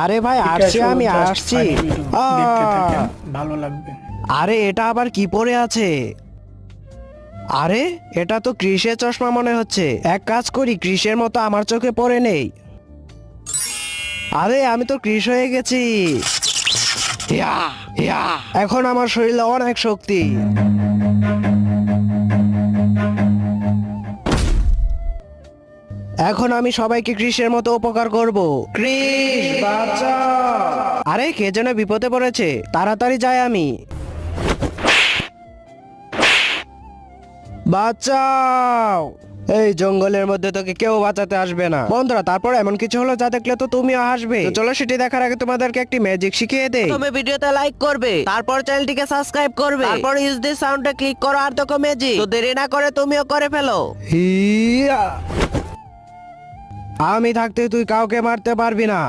আরে ভাই আসছি, আমি আসছি। দেখতে আহ! থাকেন, ভালো লাগবে। আরে এটা আবার কি পরে আছে? আরে এটা তো ক্রিসের চশমা মনে হচ্ছে। এক কাজ করি, ক্রিসের মতো আমার চোখে পড়ে নেই। আরে আমি তো ক্রিস হয়ে গেছি। ইয়া, ইয়া। এখন আমার শরীরে অনেক শক্তি। এখন আমি সবাইকে ক্রিসের মতো উপকার করব। ক্রিস বাঁচাও! আরে কে যেন বিপদে পড়েছে, তাড়াতাড়ি যাই আমি। বাঁচাও! এই জঙ্গলের মধ্যে তোকে কেউ বাঁচাতে আসবে না। বন্ধুরা, তারপর এমন কিছু হলো যা দেখলে তো তুমিও হাসবে। তো চলো সেটি দেখার আগে তোমাদেরকে একটি ম্যাজিক শিখিয়ে দেই। প্রথমে ভিডিওতে লাইক করবে, তারপর চ্যানেলটিকে সাবস্ক্রাইব করবে, তারপর ইউজ দিস সাউন্ডে ক্লিক করো আর দেখো ম্যাজিক। তো দেরি না করে তুমিও করে ফেলো। হিয়া! আমি থাকতে তুই কাউকে মারতে পারবি না।